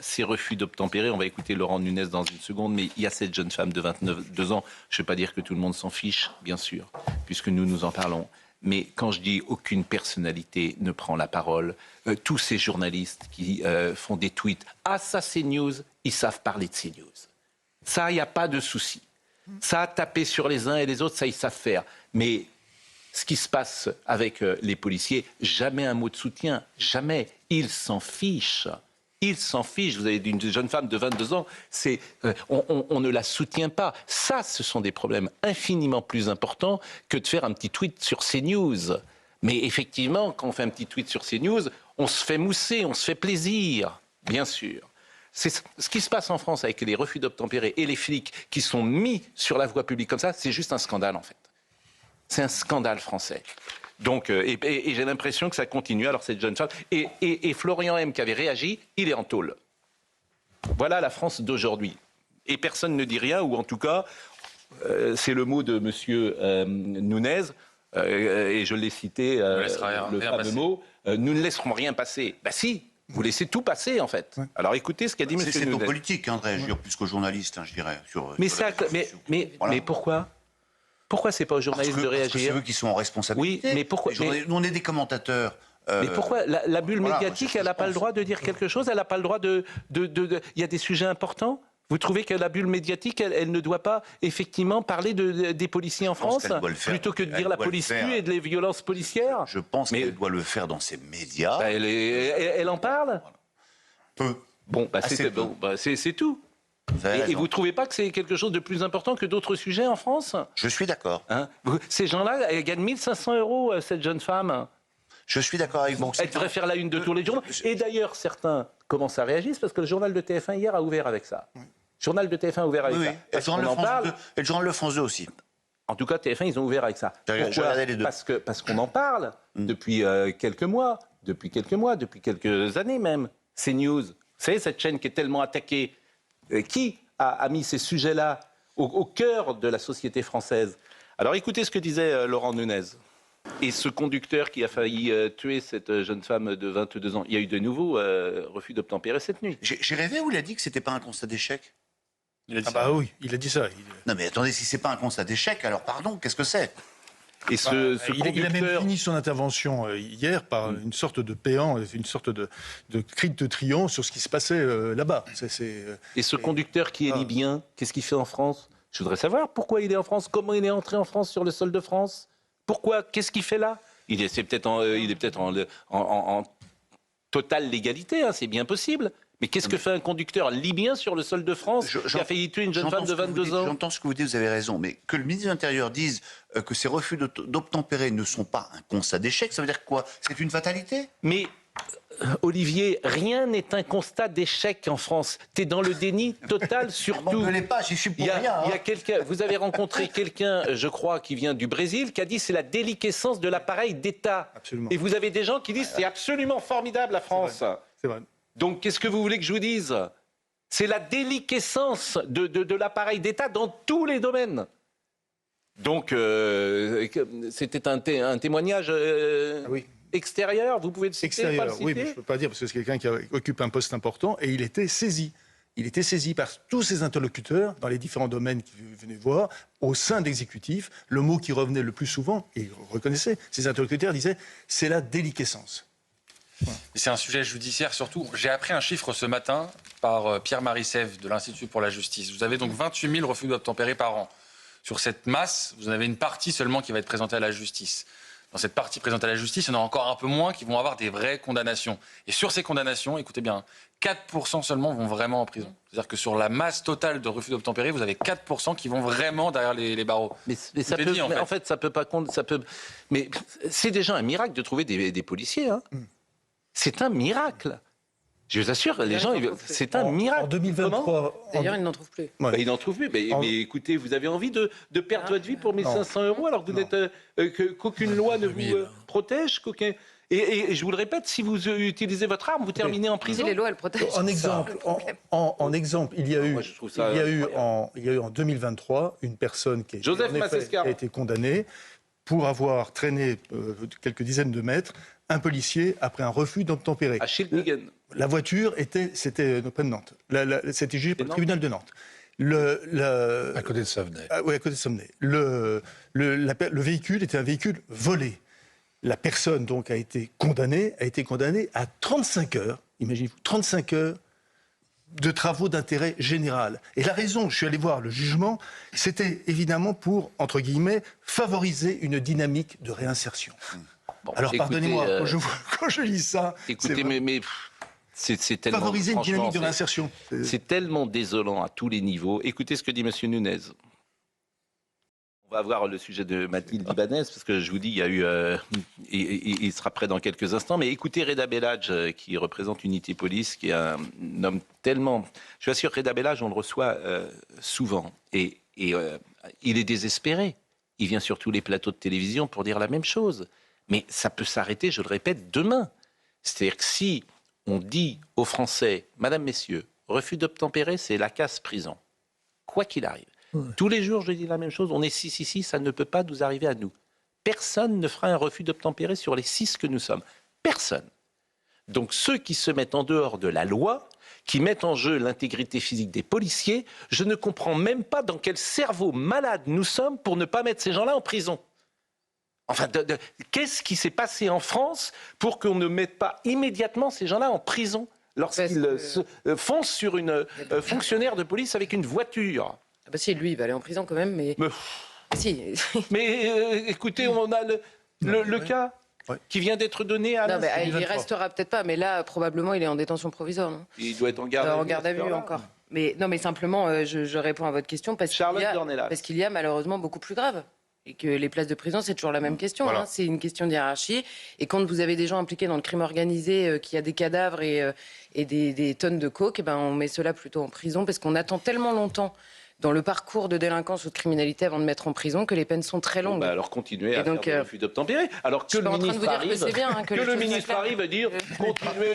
Ces refus d'obtempérer, on va écouter Laurent Nunez dans une seconde, mais il y a cette jeune femme de 29 ans. Je ne veux pas dire que tout le monde s'en fiche, bien sûr, puisque nous en parlons. Mais quand je dis aucune personnalité ne prend la parole, tous ces journalistes qui font des tweets, ah ça c'est news, ils savent parler de ces news. Ça, il n'y a pas de souci. Ça, taper sur les uns et les autres, ça ils savent faire. Mais ce qui se passe avec les policiers, jamais un mot de soutien, jamais. Ils s'en fichent. Ils s'en fichent. Vous avez une jeune femme de 22 ans, on ne la soutient pas. Ça, ce sont des problèmes infiniment plus importants que de faire un petit tweet sur CNews. Mais effectivement, quand on fait un petit tweet sur CNews, on se fait mousser, on se fait plaisir, bien sûr. C'est ce qui se passe en France avec les refus d'obtempérer et les flics qui sont mis sur la voie publique comme ça, c'est juste un scandale en fait. C'est un scandale français. Donc, et j'ai l'impression que ça continue. Alors cette jeune femme et Florian M qui avait réagi, il est en tôle. Voilà la France d'aujourd'hui. Et personne ne dit rien, ou en tout cas, c'est le mot de Monsieur Nunez, et je l'ai cité, le fameux mot, nous ne laisserons rien passer. Ben si, vous laissez tout passer en fait. Ouais. Alors écoutez ce qu'a dit Monsieur Nunez. C'est aux politiques de réagir plus qu'aux journalistes, je dirais. Mais pourquoi ? Pourquoi c'est pas aux journalistes de réagir ? Parce que c'est eux qui sont en responsabilité. Oui, mais pourquoi ? Nous, on est des commentateurs. Mais pourquoi la bulle médiatique, elle n'a pas le droit de dire quelque chose ? Elle n'a pas le droit de... Il y a des sujets importants ? Vous trouvez que la bulle médiatique, elle ne doit pas effectivement parler des policiers en France, plutôt que de dire la police tue et de les violences policières ? Je pense qu'elle doit le faire dans ses médias. Bah, elle en parle ? Peu. Bon, c'est tout. Et vous ne trouvez pas que c'est quelque chose de plus important que d'autres sujets en France ? Je suis d'accord. Ces gens-là, elle gagne 1 500 €, cette jeune femme. Je suis d'accord avec vous. Elle devrait faire la une de tous les journaux. Et d'ailleurs, certains commencent à réagir parce que le journal de TF1 hier a ouvert avec ça. Le journal de TF1 a ouvert avec ça. Parce qu'on en parle. Et le journal de France 2 aussi. En tout cas, TF1, ils ont ouvert avec ça. Pourquoi ? Parce qu'on en parle depuis quelques mois, depuis quelques années même. CNews, vous savez, cette chaîne qui est tellement attaquée, qui a mis ces sujets-là au cœur de la société française ? Alors écoutez ce que disait Laurent Nunez. Et ce conducteur qui a failli tuer cette jeune femme de 22 ans, il y a eu de nouveaux refus d'obtempérer cette nuit. J'ai rêvé où il a dit que c'était pas un constat d'échec. Oui, il a dit ça. Non mais attendez, si c'est pas un constat d'échec, alors pardon, qu'est-ce que c'est ? Et il a même fini son intervention hier par une sorte de péant, une sorte de cri de triomphe sur ce qui se passait là-bas. Et ce conducteur qui est libyen, qu'est-ce qu'il fait en France ? Je voudrais savoir pourquoi il est en France, comment il est entré en France sur le sol de France. Pourquoi ? Qu'est-ce qu'il fait là ? Il est peut-être en totale légalité, c'est bien possible. Mais qu'est-ce que fait un conducteur libyen sur le sol de France qui a failli tuer une jeune femme de 22 ans ? J'entends ce que vous dites, vous avez raison. Mais que le ministre de l'Intérieur dise que ces refus d'obtempérer ne sont pas un constat d'échec, ça veut dire quoi ? C'est une fatalité ? Mais Olivier, rien n'est un constat d'échec en France. T'es dans le déni total surtout. Ne m'engueulez pas, j'y suis pour rien. Il y a quelqu'un. Vous avez rencontré quelqu'un, je crois, qui vient du Brésil, qui a dit c'est la déliquescence de l'appareil d'État. Absolument. Et vous avez des gens qui disent c'est absolument formidable la France. C'est vrai. Donc qu'est-ce que vous voulez que je vous dise ? C'est la déliquescence de l'appareil d'État dans tous les domaines. Donc c'était un témoignage. Oui. Extérieur, vous pouvez le citer, extérieur, pas le citer ? Oui, mais je ne peux pas dire, parce que c'est quelqu'un qui occupe un poste important, et il était saisi. Il était saisi par tous ses interlocuteurs, dans les différents domaines qu'il venait voir, au sein de l'exécutif. Le mot qui revenait le plus souvent, et il reconnaissait, ses interlocuteurs disaient, c'est la déliquescence. Voilà. C'est un sujet judiciaire surtout. J'ai appris un chiffre ce matin par Pierre-Marie Sèvres de l'Institut pour la justice. Vous avez donc 28 000 refus d'obtempérer par an. Sur cette masse, vous en avez une partie seulement qui va être présentée à la justice. Dans cette partie présentée à la justice, il y en a encore un peu moins qui vont avoir des vraies condamnations. Et sur ces condamnations, écoutez bien, 4% seulement vont vraiment en prison. C'est-à-dire que sur la masse totale de refus d'obtempérer, vous avez 4% qui vont vraiment derrière les barreaux. Mais ça peut, dit, en fait, ça peut pas compter. Mais c'est déjà un miracle de trouver des policiers. C'est un miracle. Je vous assure, les gens, c'est un miracle. En 2023... D'ailleurs, ils n'en trouvent plus. Ouais. Ils n'en trouvent plus. Mais écoutez, vous avez envie de perdre votre vie pour 1 500 € alors que vous n'êtes qu'aucune loi ne vous protège et je vous le répète, si vous utilisez votre arme, vous terminez en prison. Les lois, elles protègent. En exemple, il y a eu en 2023 une personne qui a été condamnée pour avoir traîné quelques dizaines de mètres un policier après un refus d'obtempérer. À Schildingen. La voiture c'était près de Nantes. C'était jugé par le tribunal de Nantes. À côté de Savenay. Oui, à côté de Savenay. Le véhicule était un véhicule volé. La personne donc a été condamnée à 35 heures, imaginez-vous, 35 heures de travaux d'intérêt général. Et la raison, je suis allé voir le jugement, c'était évidemment pour, entre guillemets, favoriser une dynamique de réinsertion. Bon, Alors écoutez, pardonnez-moi, quand je lis ça, écoutez, mais c'est tellement... favoriser une dynamique de franchement, réinsertion. c'est tellement désolant à tous les niveaux. Écoutez ce que dit M. Nunez. On va voir le sujet de Mathilde Ibanez, parce que je vous dis, il y a eu... il sera prêt dans quelques instants. Mais écoutez Reda Bellage, qui représente Unité Police, qui est un homme tellement... Je vous assure, Reda Bellage, on le reçoit souvent. Et il est désespéré. Il vient sur tous les plateaux de télévision pour dire la même chose. Mais ça peut s'arrêter, je le répète, demain. C'est-à-dire que si on dit aux Français, Madame, Messieurs, refus d'obtempérer, c'est la casse-prison. Quoi qu'il arrive. Ouais. Tous les jours, je dis la même chose. On est 6 ici, ça ne peut pas nous arriver à nous. Personne ne fera un refus d'obtempérer sur les 6 que nous sommes. Personne. Donc ceux qui se mettent en dehors de la loi, qui mettent en jeu l'intégrité physique des policiers, je ne comprends même pas dans quel cerveau malade nous sommes pour ne pas mettre ces gens-là en prison. Enfin, qu'est-ce qui s'est passé en France pour qu'on ne mette pas immédiatement ces gens-là en prison lorsqu'ils foncent sur une fonctionnaire de police avec une voiture? Ah bah si, lui, il va aller en prison quand même, mais... Si. Mais écoutez, on a le cas qui vient d'être donné à... Non, mais il y restera peut-être pas, mais là, probablement, il est en détention provisoire. Non, il doit être en garde à vue encore. Mais, non, mais simplement, je réponds à votre question parce qu'il y a malheureusement beaucoup plus grave. Et que les places de prison, c'est toujours la même question. Voilà. Hein, c'est une question de hiérarchie. Et quand vous avez des gens impliqués dans le crime organisé, qui a des cadavres et des tonnes de coke, ben on met cela plutôt en prison parce qu'on attend tellement longtemps dans le parcours de délinquance ou de criminalité avant de mettre en prison que les peines sont très longues. Bon, bah alors continuez à faire des refus d'obtempérer. Alors que le ministre arrive à dire continuez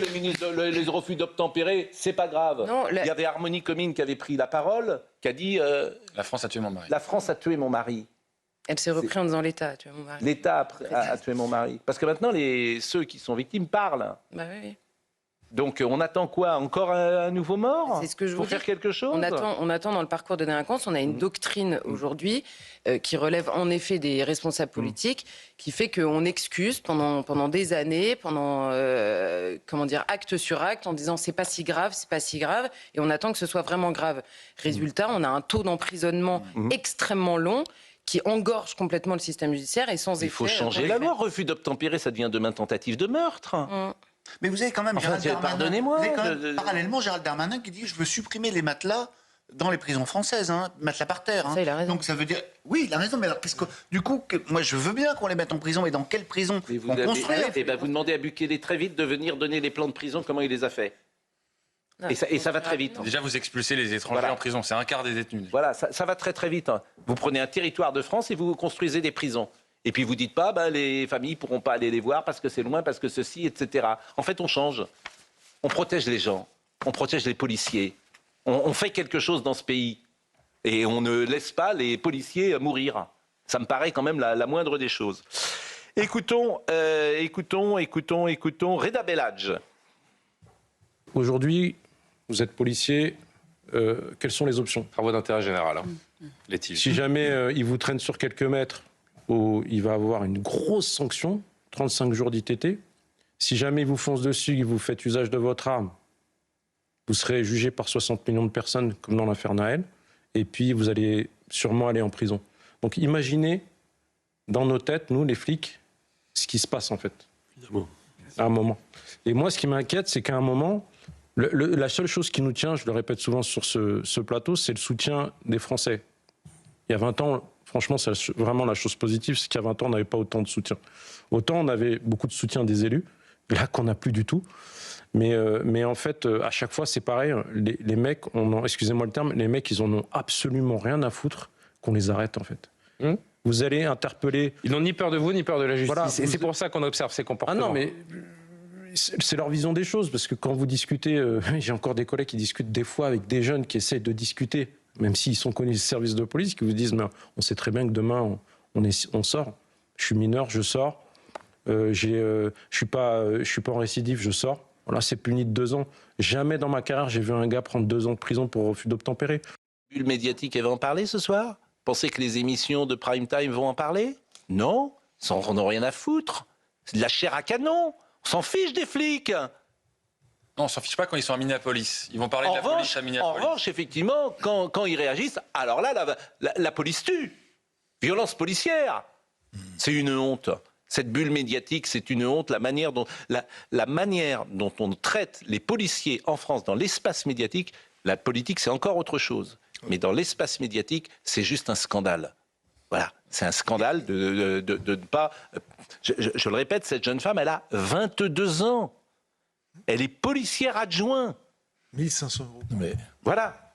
les refus d'obtempérer, c'est pas grave. Non, il y avait Harmonie Comine qui avait pris la parole, qui a dit la France a tué mon mari. La France a tué mon mari. Elle s'est reprise en disant l'État a tué mon mari. L'État a tué mon mari. Parce que maintenant, ceux qui sont victimes parlent. Bah oui. Donc on attend quoi? Encore un nouveau mort? C'est ce que je pour faire quelque chose? On attend dans le parcours de délinquance. On a une doctrine aujourd'hui qui relève en effet des responsables politiques, qui fait qu'on excuse pendant des années, acte sur acte, en disant c'est pas si grave, et on attend que ce soit vraiment grave. Résultat, on a un taux d'emprisonnement extrêmement long, qui engorge complètement le système judiciaire et sans effet. Il faut changer la loi. Refus d'obtempérer, ça devient demain tentative de meurtre. Mais vous avez quand même Gérald Darmanin. Pardonnez-moi. Parallèlement, Gérald Darmanin qui dit je veux supprimer les matelas dans les prisons françaises, matelas par terre. Ça, il a raison. Donc ça veut dire oui, il a raison. Mais alors, parce que du coup, moi je veux bien qu'on les mette en prison, mais dans quelle prison on construit? Vous demandez à Bukele très vite de venir donner les plans de prison. Comment il les a fait? Non, et ça va très vite. Déjà, vous expulsez les étrangers en prison. C'est un quart des détenus. Voilà, ça va très très vite. Vous prenez un territoire de France et vous construisez des prisons. Et puis vous dites pas, les familles ne pourront pas aller les voir parce que c'est loin, parce que ceci, etc. En fait, on change. On protège les gens. On protège les policiers. On fait quelque chose dans ce pays. Et on ne laisse pas les policiers mourir. Ça me paraît quand même la moindre des choses. Écoutons Reda Bellage. Aujourd'hui, vous êtes policier, quelles sont les options? Travaux d'intérêt général. Si jamais il vous traîne sur quelques mètres, il va avoir une grosse sanction, 35 jours d'ITT. Si jamais il vous fonce dessus et vous faites usage de votre arme, vous serez jugé par 60 millions de personnes, comme dans l'affaire Naël, et puis vous allez sûrement aller en prison. Donc imaginez, dans nos têtes, nous, les flics, ce qui se passe en fait, à un moment. Et moi, ce qui m'inquiète, c'est qu'à un moment, la seule chose qui nous tient, je le répète souvent sur ce plateau, c'est le soutien des Français. Il y a 20 ans, franchement, c'est vraiment la chose positive, c'est qu'il y a 20 ans, on n'avait pas autant de soutien. Autant on avait beaucoup de soutien des élus, là qu'on n'a plus du tout. Mais en fait, à chaque fois, c'est pareil. Les mecs, excusez-moi le terme, les mecs, ils en ont absolument rien à foutre qu'on les arrête, en fait. Vous allez interpeller... Ils n'ont ni peur de vous, ni peur de la justice. Voilà, et c'est pour ça qu'on observe ces comportements. Ah non, mais... C'est leur vision des choses, parce que quand vous discutez, j'ai encore des collègues qui discutent des fois avec des jeunes qui essaient de discuter, même s'ils sont connus des services de police, qui vous disent mais on sait très bien que demain on sort. Je suis mineur, je sors. Je suis pas en récidive, je sors. Voilà, c'est puni de 2 ans. Jamais dans ma carrière, j'ai vu un gars prendre 2 ans de prison pour refus d'obtempérer. Bulle médiatique, elle va en parler ce soir? Pensez que les émissions de prime time vont en parler? Non, ils n'en ont rien à foutre. C'est de la chair à canon. On s'en fiche des flics. Non, on s'en fiche pas quand ils sont à Minneapolis. Ils vont parler de la police à Minneapolis. En revanche, effectivement, quand ils réagissent, alors là, la police tue. Violence policière. C'est une honte. Cette bulle médiatique, c'est une honte. La manière dont on traite les policiers en France dans l'espace médiatique, la politique, c'est encore autre chose. Mais dans l'espace médiatique, c'est juste un scandale. Voilà, c'est un scandale de ne pas... Je le répète, cette jeune femme, elle a 22 ans. Elle est policière adjointe. 1500 €. Mais... Voilà.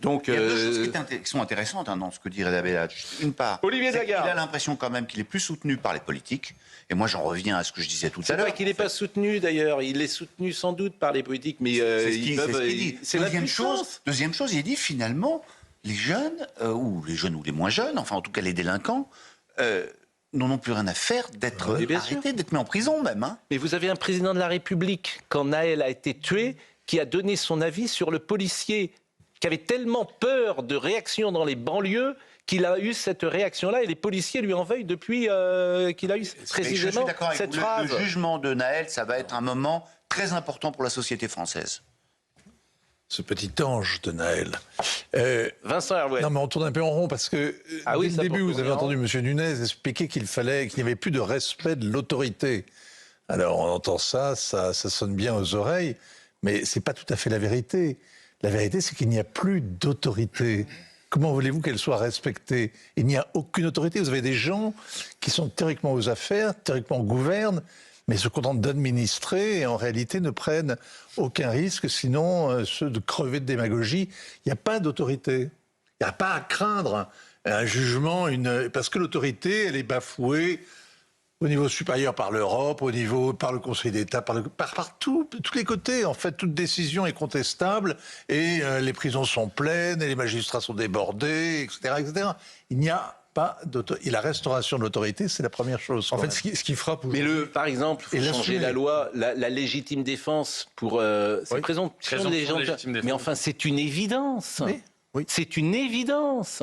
Donc, il y a deux choses qui sont intéressantes dans ce que dit Reda Bellach. Une part, Olivier Daguerre. Il a l'impression quand même qu'il est plus soutenu par les politiques. Et moi, j'en reviens à ce que je disais tout à c'est l'heure. pas qu'il n'est pas soutenu d'ailleurs. Il est soutenu sans doute par les politiques, mais c'est ce qu'il dit. C'est la Deuxième chose, il dit finalement, les jeunes, ou les moins jeunes, enfin en tout cas les délinquants, n'en ont plus rien à faire d'être arrêtés, d'être mis en prison même. Hein. Mais vous avez un président de la République, quand Naël a été tué, qui a donné son avis sur le policier, qui avait tellement peur de réaction dans les banlieues qu'il a eu cette réaction-là, et les policiers lui en veuillent depuis qu'il a eu précisément cette phrase. Le jugement de Naël, ça va être un moment très important pour la société française. Ce petit ange de Naël. Vincent Herouet. Non, mais on tourne un peu en rond parce que dès le début, vous avez entendu M. Nunez expliquer qu'il n'y avait plus de respect de l'autorité. Alors, on entend ça sonne bien aux oreilles, mais c'est pas tout à fait la vérité. La vérité, c'est qu'il n'y a plus d'autorité. Comment voulez-vous qu'elle soit respectée? Il n'y a aucune autorité. Vous avez des gens qui sont théoriquement aux affaires, théoriquement gouvernent, mais se contentent d'administrer et en réalité ne prennent aucun risque, sinon ceux de crever de démagogie. Il n'y a pas d'autorité. Il n'y a pas à craindre un jugement, parce que l'autorité, elle est bafouée au niveau supérieur par l'Europe, par le Conseil d'État, par tous les côtés. En fait, toute décision est contestable et les prisons sont pleines et les magistrats sont débordés, etc., etc. Il n'y a pas d'autorité. Et la restauration de l'autorité, c'est la première chose. En fait, ce qui frappe... Mais par exemple, il faut changer la loi, la légitime défense pour... c'est présomption de légitime défense. Mais enfin, c'est une évidence. Oui. C'est une évidence.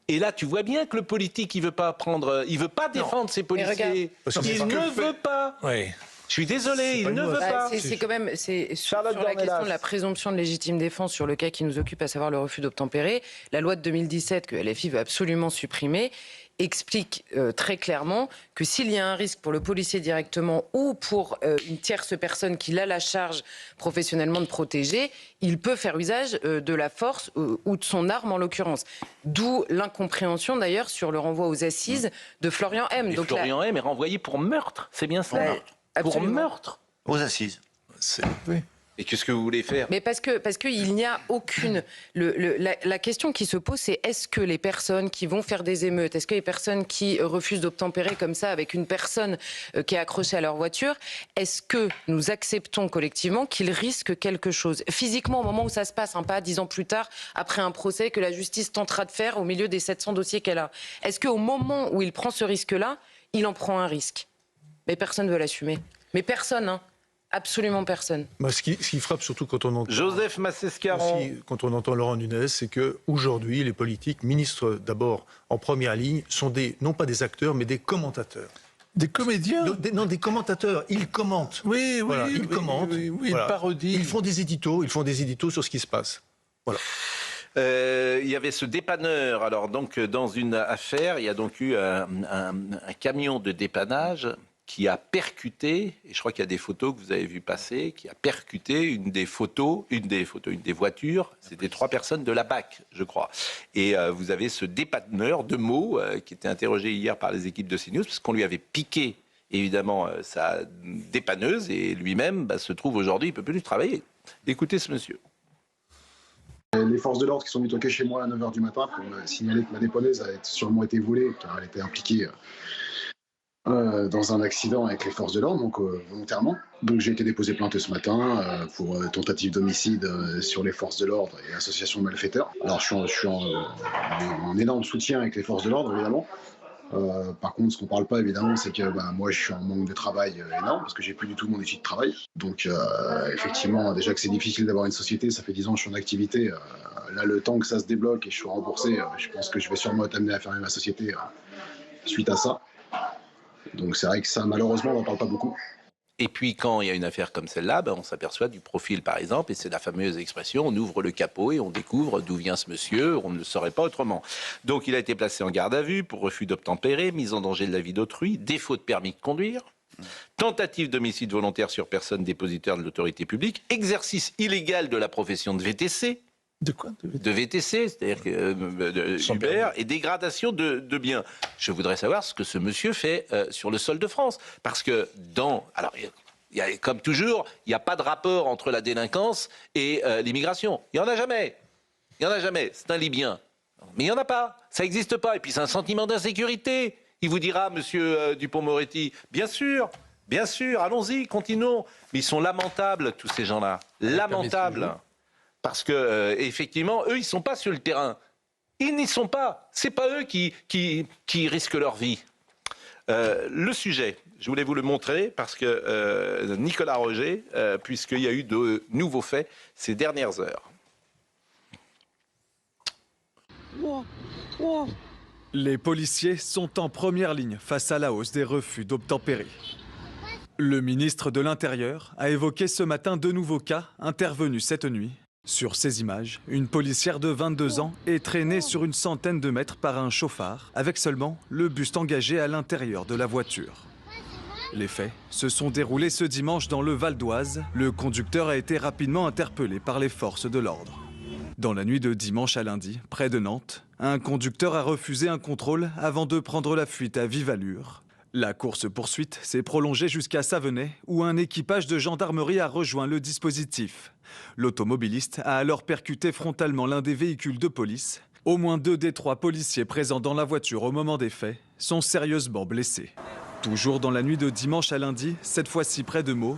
Et là, tu vois bien que le politique, il veut pas défendre ses policiers. Il ne veut pas. Oui. Je suis désolé, il ne veut pas. C'est quand même sur la question de la présomption de légitime défense sur le cas qui nous occupe, à savoir le refus d'obtempérer. La loi de 2017 que LFI veut absolument supprimer explique très clairement que s'il y a un risque pour le policier directement ou pour une tierce personne qu'il a la charge professionnellement de protéger, il peut faire usage de la force ou de son arme en l'occurrence. D'où l'incompréhension d'ailleurs sur le renvoi aux assises de Florian M. Et donc Florian M est renvoyé pour meurtre, c'est bien ça? Pour meurtre. Aux assises. Oui. Et qu'est-ce que vous voulez faire? Mais parce que il n'y a aucune... La question qui se pose, c'est est-ce que les personnes qui vont faire des émeutes, est-ce que les personnes qui refusent d'obtempérer comme ça avec une personne qui est accrochée à leur voiture, est-ce que nous acceptons collectivement qu'ils risquent quelque chose physiquement au moment où ça se passe, pas 10 ans plus tard, après un procès que la justice tentera de faire au milieu des 700 dossiers qu'elle a? Est-ce qu'au moment où il prend ce risque-là, il en prend un risque? Mais personne ne veut l'assumer. Mais personne, absolument personne. Moi, ce qui frappe surtout quand on entend... Joseph Massescaron. Quand on entend Laurent Nunez, c'est qu'aujourd'hui, les politiques, ministres d'abord en première ligne, sont non pas des acteurs, mais des commentateurs. Des comédiens? Non, des commentateurs. Ils commentent. Oui, voilà, ils commentent. Oui, ils parodient. Ils font des éditos sur ce qui se passe. Voilà. Il y avait ce dépanneur. Alors donc dans une affaire, il y a donc eu un camion de dépannage qui a percuté, et je crois qu'il y a des photos que vous avez vues passer, qui a percuté une des voitures. C'était 3 personnes de la BAC, je crois. Et vous avez ce dépanneur de mots qui était interrogé hier par les équipes de CNews, parce qu'on lui avait piqué évidemment sa dépanneuse, et lui-même se trouve aujourd'hui, il ne peut plus travailler. Écoutez ce monsieur. Les forces de l'ordre qui sont venues toquer chez moi à 9h du matin pour me signaler que ma dépanneuse a sûrement été volée, car elle était impliquée dans un accident avec les forces de l'ordre, donc volontairement. Donc j'ai été déposé plainte ce matin pour tentative d'homicide sur les forces de l'ordre et association de malfaiteurs. Alors je suis en énorme soutien avec les forces de l'ordre, évidemment. Par contre, ce qu'on ne parle pas évidemment, c'est que moi je suis en manque de travail énorme parce que j'ai plus du tout mon outil de travail. Donc effectivement, déjà que c'est difficile d'avoir une société, ça fait 10 ans que je suis en activité. Là, le temps que ça se débloque et je suis remboursé, je pense que je vais sûrement être amené à fermer ma société suite à ça. Donc c'est vrai que ça, malheureusement, on n'en parle pas beaucoup. Et puis, quand il y a une affaire comme celle-là, on s'aperçoit du profil, par exemple, et c'est la fameuse expression, on ouvre le capot et on découvre d'où vient ce monsieur, on ne le saurait pas autrement. Donc, il a été placé en garde à vue pour refus d'obtempérer, mise en danger de la vie d'autrui, défaut de permis de conduire, tentative d'homicide volontaire sur personne dépositaire de l'autorité publique, exercice illégal de la profession de VTC. De quoi? De VTC, c'est-à-dire Uber, et dégradation de biens. Je voudrais savoir ce que ce monsieur fait sur le sol de France. Parce que alors, comme toujours, il n'y a pas de rapport entre la délinquance et l'immigration. Il n'y en a jamais. Il n'y en a jamais. C'est un Libyen. Mais il n'y en a pas. Ça n'existe pas. Et puis c'est un sentiment d'insécurité. Il vous dira, monsieur Dupond-Moretti, bien sûr, allons-y, continuons. Mais ils sont lamentables, tous ces gens-là. Lamentables. Parce que effectivement, eux, ils sont pas sur le terrain. Ils n'y sont pas. C'est pas eux qui risquent leur vie. Le sujet, je voulais vous le montrer parce que Nicolas Roger, puisqu'il y a eu de nouveaux faits ces dernières heures. Les policiers sont en première ligne face à la hausse des refus d'obtempérer. Le ministre de l'Intérieur a évoqué ce matin de nouveaux cas intervenus cette nuit. Sur ces images, une policière de 22 ans est traînée sur une centaine de mètres par un chauffard, avec seulement le buste engagé à l'intérieur de la voiture. Les faits se sont déroulés ce dimanche dans le Val d'Oise. Le conducteur a été rapidement interpellé par les forces de l'ordre. Dans la nuit de dimanche à lundi, près de Nantes, un conducteur a refusé un contrôle avant de prendre la fuite à vive allure. La course-poursuite s'est prolongée jusqu'à Savenay, où un équipage de gendarmerie a rejoint le dispositif. L'automobiliste a alors percuté frontalement l'un des véhicules de police. Au moins 2 des 3 policiers présents dans la voiture au moment des faits sont sérieusement blessés. Toujours dans la nuit de dimanche à lundi, cette fois-ci près de Meaux,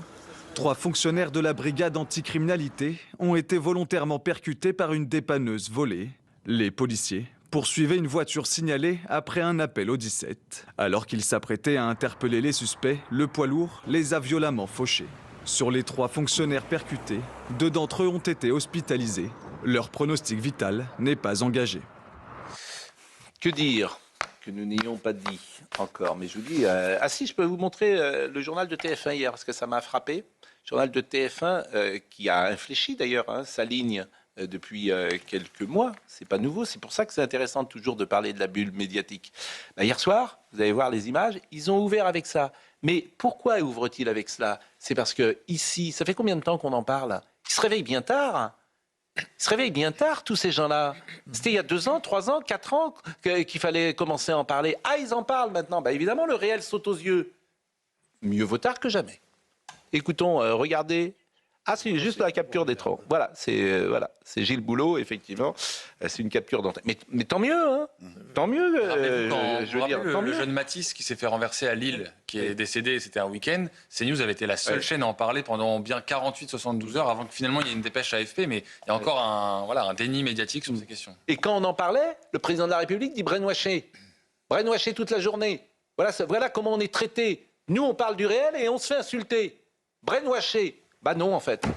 3 fonctionnaires de la brigade anticriminalité ont été volontairement percutés par une dépanneuse volée. Les policiers poursuivaient une voiture signalée après un appel au 17. Alors qu'ils s'apprêtaient à interpeller les suspects, le poids lourd les a violemment fauchés. Sur les 3 fonctionnaires percutés, 2 d'entre eux ont été hospitalisés. Leur pronostic vital n'est pas engagé. Que dire que nous n'ayons pas dit encore? Mais je vous dis... Ah si, je peux vous montrer le journal de TF1 hier, parce que ça m'a frappé. Le journal de TF1 qui a infléchi d'ailleurs sa ligne depuis quelques mois. C'est pas nouveau, c'est pour ça que c'est intéressant toujours de parler de la bulle médiatique. Hier soir, vous allez voir les images, ils ont ouvert avec ça. Mais pourquoi ouvrent-ils avec cela? C'est parce que ici, ça fait combien de temps qu'on en parle? Ils se réveillent bien tard. Ils se réveillent bien tard, tous ces gens-là. C'était il y a 2 ans, 3 ans, 4 ans qu'il fallait commencer à en parler. Ah, ils en parlent maintenant. Évidemment, le réel saute aux yeux. Mieux vaut tard que jamais. Écoutons, regardez. Ah, c'est juste la capture d'écran. Voilà, c'est Gilles Boulot, effectivement. C'est une capture d'antenne. Mais tant mieux, hein. Tant mieux. Je veux dire, tant mieux. Le jeune Matisse qui s'est fait renverser à Lille, qui est décédé, c'était un week-end. CNews avait été la seule chaîne à en parler pendant bien 48-72 heures avant que finalement il y ait une dépêche AFP. Mais il y a encore un déni médiatique sur ces questions. Et quand on en parlait, le président de la République dit brainwashé. Brainwashé toute la journée. Voilà comment on est traité. Nous, on parle du réel et on se fait insulter. Brainwashé. Non, en fait.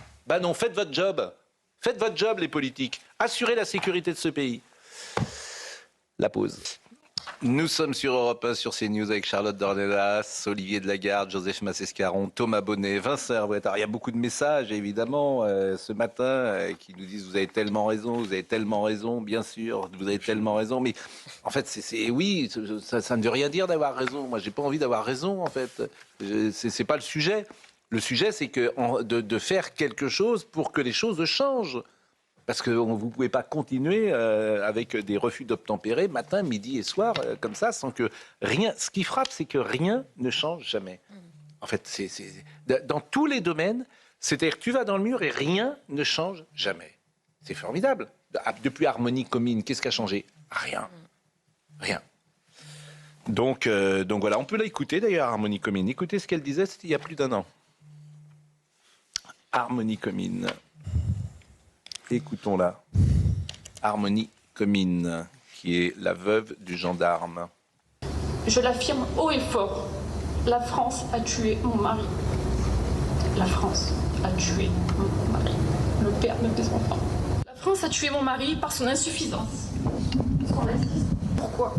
Non, faites votre job. Faites votre job, les politiques. Assurez la sécurité de ce pays. La pause. Nous sommes sur Europe 1, sur CNews, avec Charlotte Dornelas, Olivier Delagarde, Joseph Massescaron, Thomas Bonnet, Vincent Herbouet. Il y a beaucoup de messages, évidemment, ce matin, qui nous disent « Vous avez tellement raison, bien sûr, vous avez tellement raison. » Mais en fait, oui, ça ne veut rien dire d'avoir raison. Moi, j'ai pas envie d'avoir raison, en fait. C'est pas le sujet. Le sujet, c'est de faire quelque chose pour que les choses changent. Parce que vous ne pouvez pas continuer avec des refus d'obtempérer matin, midi et soir, comme ça, sans que rien... Ce qui frappe, c'est que rien ne change jamais. En fait, c'est dans tous les domaines, c'est-à-dire que tu vas dans le mur et rien ne change jamais. C'est formidable. Depuis Harmonie Commune, qu'est-ce qui a changé? Rien. Rien. Donc voilà, on peut l'écouter d'ailleurs, Harmonie Commune. Écoutez ce qu'elle disait, c'était il y a plus d'1 an. Harmonie Commune. Écoutons-la. Harmonie Commune, qui est la veuve du gendarme. Je l'affirme haut et fort, la France a tué mon mari. La France a tué mon mari, le père de mes enfants. La France a tué mon mari par son insuffisance, son racisme. Pourquoi ?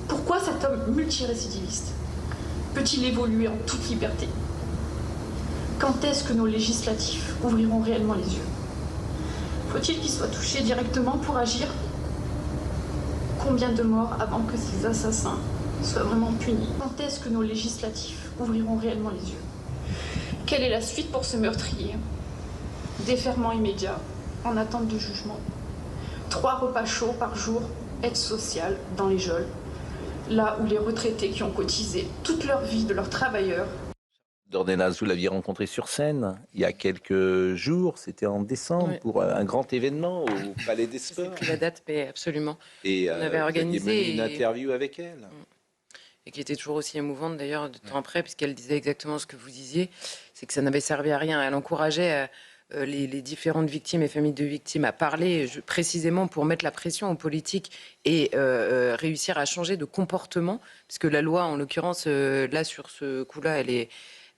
Pourquoi cet homme multirécidiviste peut-il évoluer en toute liberté ? Quand est-ce que nos législatifs ouvriront réellement les yeux ? Faut-il qu'il soit touché directement pour agir ? Combien de morts avant que ces assassins soient vraiment punis ? Quand est-ce que nos législatifs ouvriront réellement les yeux ? Quelle est la suite pour ce meurtrier ? Déferment immédiat, en attente de jugement. 3 repas chauds par jour, aide sociale dans les geôles. Là où les retraités qui ont cotisé toute leur vie de leurs travailleurs. Dornelas, vous l'aviez rencontré sur scène il y a quelques jours, c'était en décembre, pour un grand événement au Palais des Sports. C'est plus la date, mais absolument. Et on avait organisé une interview avec elle. Et qui était toujours aussi émouvante d'ailleurs de temps après, puisqu'elle disait exactement ce que vous disiez, c'est que ça n'avait servi à rien. Elle encourageait les différentes victimes et familles de victimes à parler précisément pour mettre la pression aux politiques et réussir à changer de comportement, puisque la loi, en l'occurrence, là sur ce coup-là,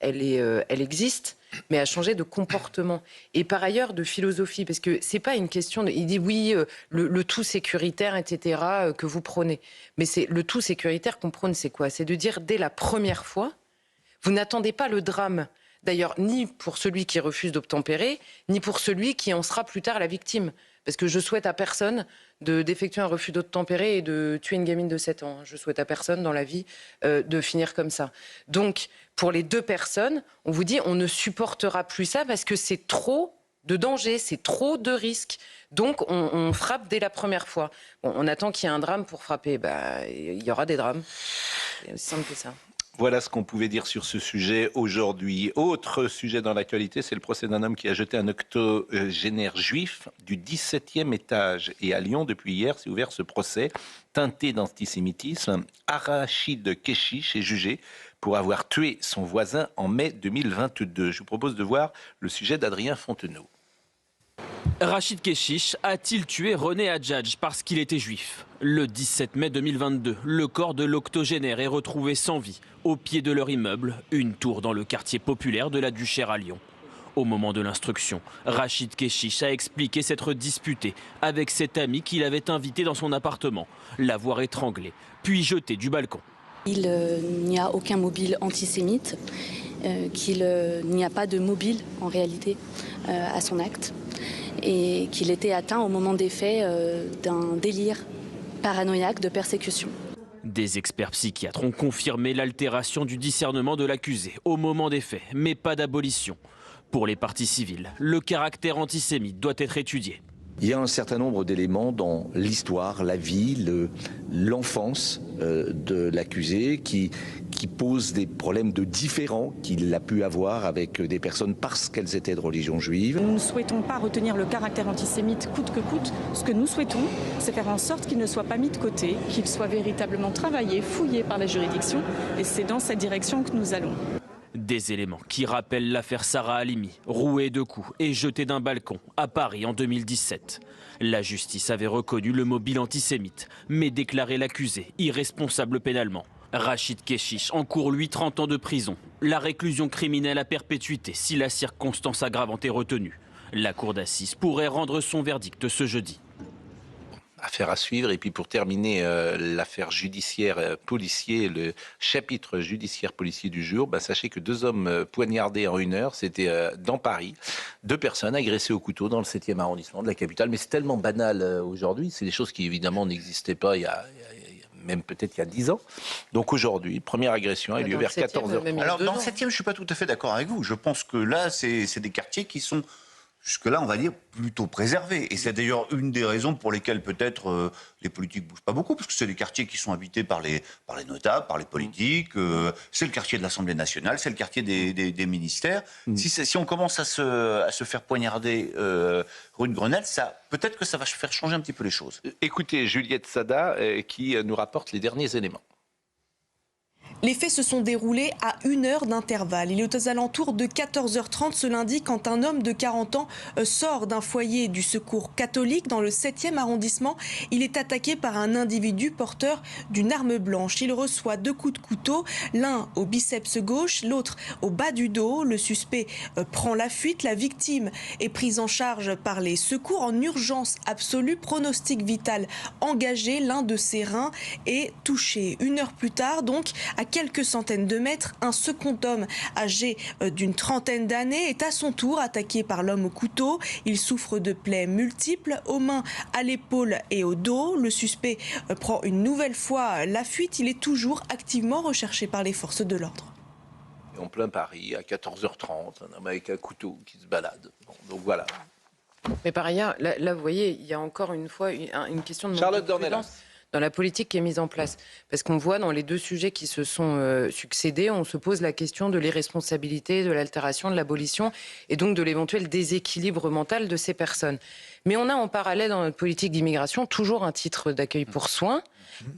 elle existe, mais à changer de comportement. Et par ailleurs, de philosophie, parce que c'est pas une question de... Il dit oui, le tout sécuritaire, etc., que vous prônez. Mais c'est le tout sécuritaire qu'on prône, c'est quoi ? C'est de dire, dès la première fois, vous n'attendez pas le drame. D'ailleurs, ni pour celui qui refuse d'obtempérer, ni pour celui qui en sera plus tard la victime. Parce que je souhaite à personne d'effectuer un refus d'obtempérer et de tuer une gamine de 7 ans. Je souhaite à personne dans la vie de finir comme ça. Donc, pour les 2 personnes, on vous dit on ne supportera plus ça parce que c'est trop de danger, c'est trop de risques. Donc, on frappe dès la première fois. Bon, on attend qu'il y ait un drame pour frapper. Il y aura des drames. C'est aussi simple que ça. Voilà ce qu'on pouvait dire sur ce sujet aujourd'hui. Autre sujet dans l'actualité, c'est le procès d'un homme qui a jeté un octogénaire juif du 17e étage. Et à Lyon, depuis hier, s'est ouvert ce procès teinté d'antisémitisme. Rachid Keshish est jugé pour avoir tué son voisin en mai 2022. Je vous propose de voir le sujet d'Adrien Fontenot. Rachid Keshish a-t-il tué René Hadjadj parce qu'il était juif ? Le 17 mai 2022, le corps de l'octogénaire est retrouvé sans vie au pied de leur immeuble, une tour dans le quartier populaire de la Duchère à Lyon. Au moment de l'instruction, Rachid Keshish a expliqué s'être disputé avec cet ami qu'il avait invité dans son appartement, l'avoir étranglé, puis jeté du balcon. Il n'y a aucun mobile antisémite, qu'il n'y a pas de mobile en réalité à son acte et qu'il était atteint au moment des faits d'un délire paranoïaque de persécution. Des experts psychiatres ont confirmé l'altération du discernement de l'accusé au moment des faits, mais pas d'abolition. Pour les parties civiles, le caractère antisémite doit être étudié. Il y a un certain nombre d'éléments dans l'histoire, la vie, l'enfance de l'accusé qui posent des problèmes de différends qu'il a pu avoir avec des personnes parce qu'elles étaient de religion juive. Nous ne souhaitons pas retenir le caractère antisémite coûte que coûte. Ce que nous souhaitons, c'est faire en sorte qu'il ne soit pas mis de côté, qu'il soit véritablement travaillé, fouillé par la juridiction. Et c'est dans cette direction que nous allons. Des éléments qui rappellent l'affaire Sarah Halimi, rouée de coups et jetée d'un balcon à Paris en 2017. La justice avait reconnu le mobile antisémite, mais déclaré l'accusé irresponsable pénalement. Rachid Keshish encourt lui 30 ans de prison. La réclusion criminelle à perpétuité si la circonstance aggravante est retenue. La cour d'assises pourrait rendre son verdict ce jeudi. Affaire à suivre. Et puis pour terminer l'affaire judiciaire policier, le chapitre judiciaire policier du jour, sachez que 2 hommes poignardés en 1 heure, c'était dans Paris. 2 personnes agressées au couteau dans le 7e arrondissement de la capitale. Mais c'est tellement banal aujourd'hui, c'est des choses qui évidemment n'existaient pas même peut-être il y a 10 ans. Donc aujourd'hui, première agression a eu lieu vers 14h30. Alors dans le 7e, je ne suis pas tout à fait d'accord avec vous. Je pense que là, c'est des quartiers qui sont... jusque-là, on va dire, plutôt préservé. Et c'est d'ailleurs une des raisons pour lesquelles peut-être les politiques ne bougent pas beaucoup, parce que c'est des quartiers qui sont habités par les notables, par les politiques. C'est le quartier de l'Assemblée nationale, c'est le quartier des ministères. Si on commence à se faire poignarder rue de Grenelle, peut-être que ça va faire changer un petit peu les choses. Écoutez Juliette Sada qui nous rapporte les derniers éléments. Les faits se sont déroulés à 1 heure d'intervalle. Il est aux alentours de 14h30 ce lundi quand un homme de 40 ans sort d'un foyer du Secours catholique dans le 7e arrondissement. Il est attaqué par un individu porteur d'une arme blanche. Il reçoit 2 coups de couteau, l'un au biceps gauche, l'autre au bas du dos. Le suspect prend la fuite. La victime est prise en charge par les secours en urgence absolue. Pronostic vital engagé. L'un de ses reins est touché. 1 heure plus tard, donc, à quelques centaines de mètres, un second homme âgé d'une trentaine d'années est à son tour attaqué par l'homme au couteau. Il souffre de plaies multiples aux mains, à l'épaule et au dos. Le suspect prend une nouvelle fois la fuite. Il est toujours activement recherché par les forces de l'ordre. En plein Paris, à 14h30, un homme avec un couteau qui se balade. Bon, donc voilà. Mais par ailleurs, là, vous voyez, il y a encore une fois une question de Charlotte Dornelas. Dans la politique qui est mise en place. Parce qu'on voit dans les 2 sujets qui se sont succédés, on se pose la question de l'irresponsabilité, de l'altération, de l'abolition et donc de l'éventuel déséquilibre mental de ces personnes. Mais on a en parallèle dans notre politique d'immigration toujours un titre d'accueil pour soins,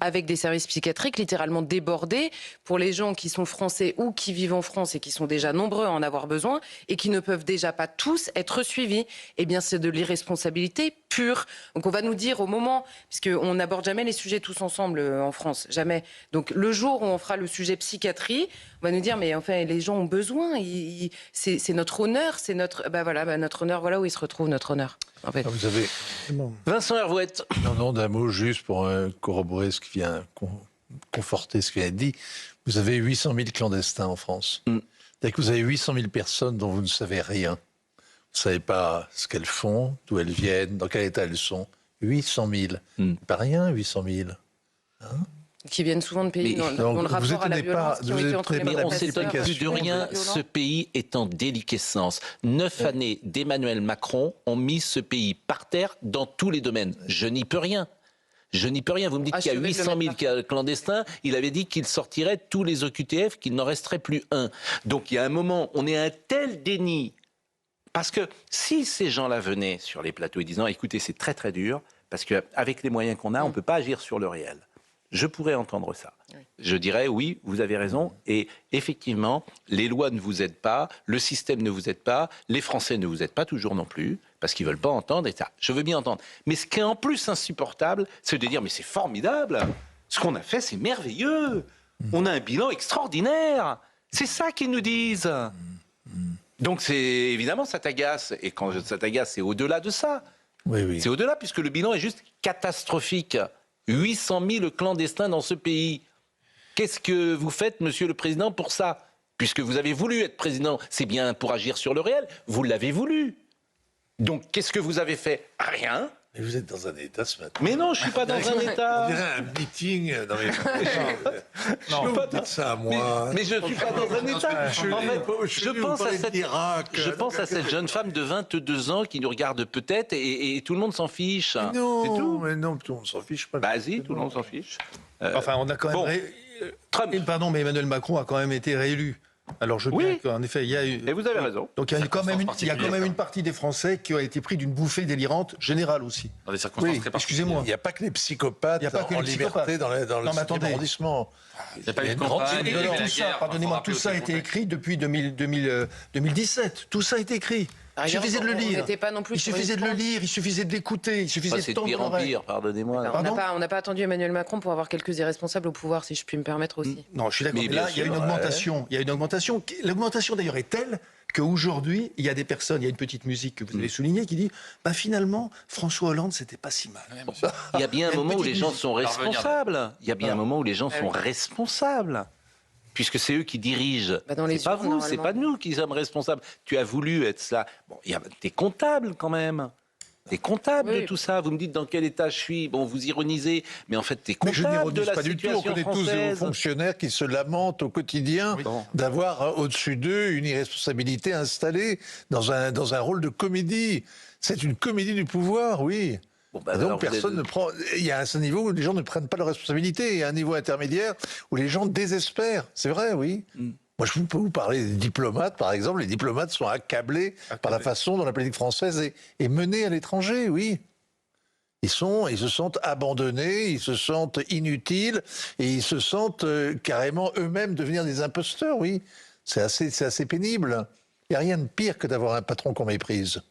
avec des services psychiatriques littéralement débordés pour les gens qui sont français ou qui vivent en France et qui sont déjà nombreux à en avoir besoin et qui ne peuvent déjà pas tous être suivis. Eh bien, c'est de l'irresponsabilité pure. Donc on va nous dire au moment, puisqu'on n'aborde jamais les sujets tous ensemble en France, jamais. Donc le jour où on fera le sujet psychiatrie, on va nous dire mais enfin les gens ont besoin, c'est notre honneur, c'est notre notre honneur, voilà où il se retrouve notre honneur. En fait. Vous avez Vincent Hervouette. Non, d'un mot juste pour corroborer ce qui vient conforter ce qui vient être dit. Vous avez 800 000 clandestins en France. C'est-à-dire que vous avez 800 000 personnes dont vous ne savez rien. Vous ne savez pas ce qu'elles font, d'où elles viennent, dans quel état elles sont. 800 000. Pas rien, 800 000. Hein, qui viennent souvent de pays dont le rapport à la violence qui ont été entre les mains. On ne s'étonne plus de rien, ce pays est en déliquescence. 9 années d'Emmanuel Macron ont mis ce pays par terre dans tous les domaines. Je n'y peux rien. Je n'y peux rien. Vous me dites qu'il y a 800 000 clandestins. Il avait dit qu'il sortirait tous les OQTF, qu'il n'en resterait plus un. Donc il y a un moment, on est à un tel déni. Parce que si ces gens-là venaient sur les plateaux et disant « Écoutez, c'est très très dur, parce qu'avec les moyens qu'on a, on ne peut pas agir sur le réel ». Je pourrais entendre ça. Oui. Je dirais, oui, vous avez raison. Et effectivement, les lois ne vous aident pas, le système ne vous aide pas, les Français ne vous aident pas toujours non plus, parce qu'ils ne veulent pas entendre. Et ça, je veux bien entendre. Mais ce qui est en plus insupportable, c'est de dire, mais c'est formidable. Ce qu'on a fait, c'est merveilleux. On a un bilan extraordinaire. C'est ça qu'ils nous disent. Donc, évidemment, ça t'agace. Et quand ça t'agace, c'est au-delà de ça. Oui. C'est au-delà, puisque le bilan est juste catastrophique. 800 000 clandestins dans ce pays. Qu'est-ce que vous faites, Monsieur le Président, pour ça? Puisque vous avez voulu être président, c'est bien pour agir sur le réel. Vous l'avez voulu. Donc, qu'est-ce que vous avez fait? Rien. Mais vous êtes dans un état ce matin. Mais non, je ne suis pas dans un état. On dirait un meeting dans les... Non, je pas dire ça à moi. Mais je ne suis pas dans un état. Je pense à cette jeune femme de 22 ans qui nous regarde peut-être et tout le monde s'en fiche. Mais non, c'est tout. Mais non, tout le monde s'en fiche pas. Vas-y, tout le monde s'en fiche. Enfin, on a quand même... Pardon, mais Emmanuel Macron a quand même été réélu. Alors je dis qu'en effet, il y a eu... Et vous avez raison. Donc il y a quand même une partie des Français qui a été pris d'une bouffée délirante générale aussi. Dans des circonstances très excusez-moi. Il n'y a pas que les psychopathes en liberté dans le arrondissement. Il n'y a pas eu de campagne. Pardonnez-moi, tout ça a été écrit depuis 2017. Tout ça a été écrit. Il suffisait de le lire. Il suffisait de le lire, il suffisait de l'écouter, il suffisait de tendre l'oreille. Pardonnez-moi. On n'a pas attendu Emmanuel Macron pour avoir quelques irresponsables au pouvoir, si je puis me permettre aussi. Non, je suis d'accord. Mais là, il y a une augmentation. Il y a une augmentation. L'augmentation d'ailleurs est telle qu'aujourd'hui, il y a des personnes, il y a une petite musique que vous avez soulignée qui dit finalement, François Hollande, c'était pas si mal. Il y a bien un moment où les gens sont responsables. Il y a bien un moment où les gens sont responsables. Puisque c'est eux qui dirigent. C'est pas vous, c'est pas nous qui sommes responsables. Tu as voulu être ça. Bon, t'es comptable quand même. T'es comptable de tout ça. Vous me dites dans quel état je suis. Bon, vous ironisez, mais en fait, t'es comptable de la pas situation du tout. On connaît française. tous des hauts fonctionnaires qui se lamentent au quotidien d'avoir au-dessus d'eux une irresponsabilité installée dans un rôle de comédie. C'est une comédie du pouvoir, oui. Donc personne ne prend. Il y a un niveau où les gens ne prennent pas leurs responsabilités. Il y a un niveau intermédiaire où les gens désespèrent. C'est vrai, oui. Moi, je peux vous parler des diplomates, par exemple. Les diplomates sont accablés par la façon dont la politique française est menée à l'étranger, oui. Ils se sentent abandonnés, ils se sentent inutiles et ils se sentent carrément eux-mêmes devenir des imposteurs, oui. C'est assez pénible. Il n'y a rien de pire que d'avoir un patron qu'on méprise.